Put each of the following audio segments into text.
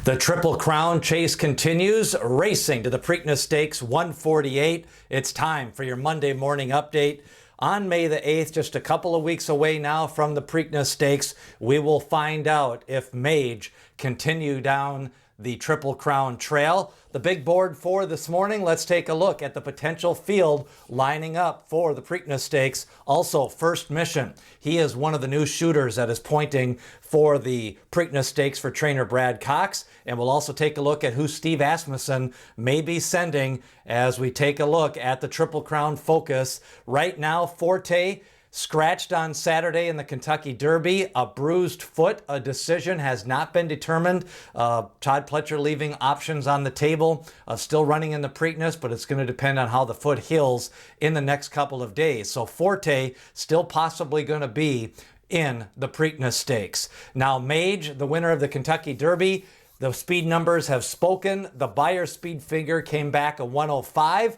The Triple Crown chase continues, racing to the Preakness Stakes 148. It's time for your Monday morning update. On May the 8th, just a couple of weeks away now from the Preakness Stakes, we will find out if Mage continue down the Triple Crown trail. The big board for this morning, let's take a look at the potential field lining up for the Preakness Stakes. Also, First Mission. He is one of the new shooters that is pointing for the Preakness Stakes for trainer Brad Cox. And we'll also take a look at who Steve Asmussen may be sending as we take a look at the Triple Crown focus. Right now, Forte scratched on Saturday in the Kentucky Derby, a bruised foot. A decision has not been determined. Todd Pletcher leaving options on the table, still running in the Preakness, but it's going to depend on how the foot heals in the next couple of days. So Forte still possibly going to be in the Preakness Stakes. Now Mage, the winner of the Kentucky Derby, the speed numbers have spoken. The Beyer speed figure came back a 105.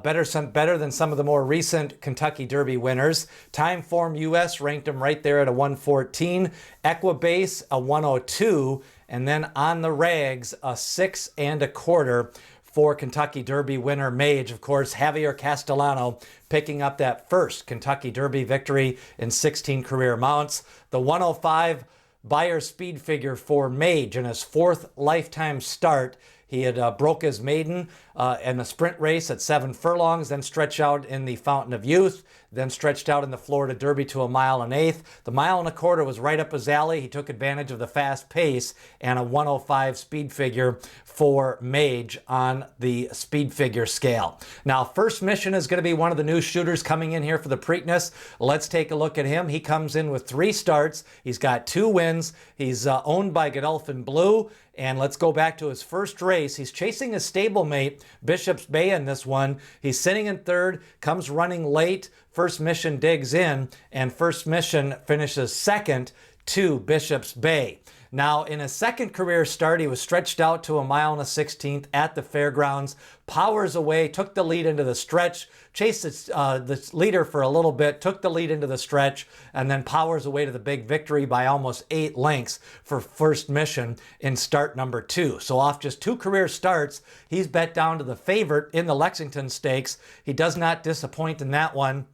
Better than some of the more recent Kentucky Derby winners. Timeform US ranked him right there at a 114. Equibase a 102. And then on the rags, a 6 1/4 for Kentucky Derby winner Mage. Of course, Javier Castellano picking up that first Kentucky Derby victory in 16 career mounts. The 105 Beyer speed figure for Mage in his fourth lifetime start. He had broke his maiden in a sprint race at 7 furlongs, then stretched out in the Fountain of Youth, then stretched out in the Florida Derby to a 1 1/8. The 1 1/4 was right up his alley. He took advantage of the fast pace and a 105 speed figure for Mage on the speed figure scale. Now, First Mission is going to be one of the new shooters coming in here for the Preakness. Let's take a look at him. He comes in with 3 starts. He's got 2 wins. He's owned by Godolphin Blue. And let's go back to his first race. He's chasing his stablemate, Bishop's Bay, in this one. He's sitting in third, comes running late. First Mission digs in, and First Mission finishes second to Bishop's Bay. Now, in his second career start, he was stretched out to a 1 1/16 at the fairgrounds, powers away, took the lead into the stretch, chased the leader for a little bit, took the lead into the stretch, and then powers away to the big victory by almost 8 lengths for First Mission in start number 2. So off just 2 career starts, he's bet down to the favorite in the Lexington Stakes. He does not disappoint in that one,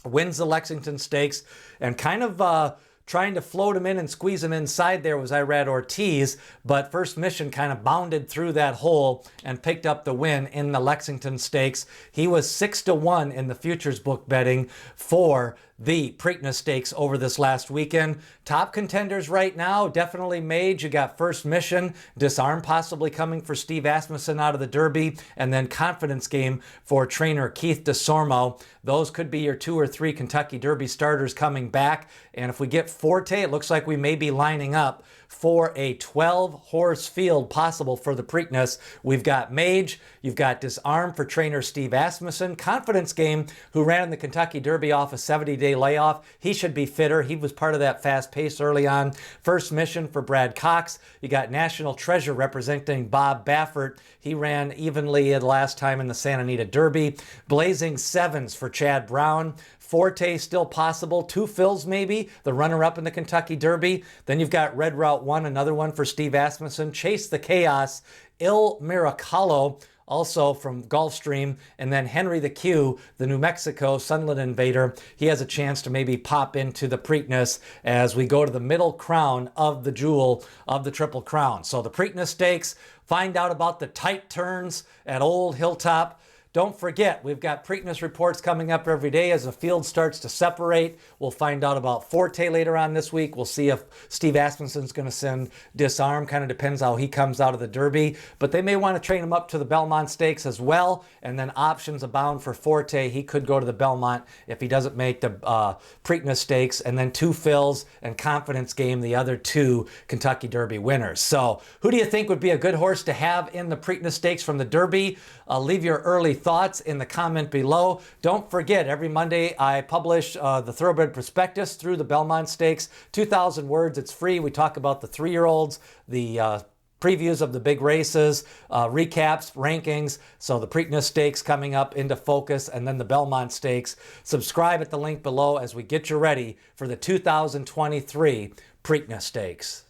wins the Lexington Stakes, and kind of trying to float him in and squeeze him inside there was Irad Ortiz, but First Mission kind of bounded through that hole and picked up the win in the Lexington Stakes. He was 6-1 in the futures book betting for the Preakness Stakes over this last weekend. Top contenders right now, definitely Mage. You got First Mission, Disarm possibly coming for Steve Asmussen out of the Derby, and then Confidence Game for trainer Keith DeSormo. Those could be your 2 or 3 Kentucky Derby starters coming back. And if we get Forte, it looks like we may be lining up for a 12-horse field possible for the Preakness. We've got Mage, you've got Disarm for trainer Steve Asmussen, Confidence Game, who ran in the Kentucky Derby off a 70-day layoff. He should be fitter. He was part of that fast pace early on. First Mission for Brad Cox. You got National Treasure representing Bob Baffert. He ran evenly the last time in the Santa Anita Derby. Blazing Sevens for Chad Brown. Forte still possible. 2 fills maybe, the runner-up in the Kentucky Derby. Then you've got Red Route 1, another one for Steve Asmussen. Chase the Chaos. Il Miracolo, also from Gulfstream. And then Henry the Q, the New Mexico Sunland Invader. He has a chance to maybe pop into the Preakness as we go to the middle crown of the jewel of the Triple Crown. So the Preakness Stakes, find out about the tight turns at Old Hilltop. Don't forget, we've got Preakness reports coming up every day as the field starts to separate. We'll find out about Forte later on this week. We'll see if Steve Asmussen's going to send Disarm. Kind of depends how he comes out of the Derby. But they may want to train him up to the Belmont Stakes as well. And then options abound for Forte. He could go to the Belmont if he doesn't make the Preakness Stakes. And then 2 fills and Confidence Game, the other 2 Kentucky Derby winners. So who do you think would be a good horse to have in the Preakness Stakes from the Derby? Leave your early thoughts in the comment below. Don't forget, every Monday I publish the Thoroughbred Prospectus through the Belmont Stakes. 2,000 words, it's free. We talk about the 3-year-olds, the previews of the big races, recaps, rankings. So the Preakness Stakes coming up into focus, and then the Belmont Stakes. Subscribe at the link below as we get you ready for the 2023 Preakness Stakes.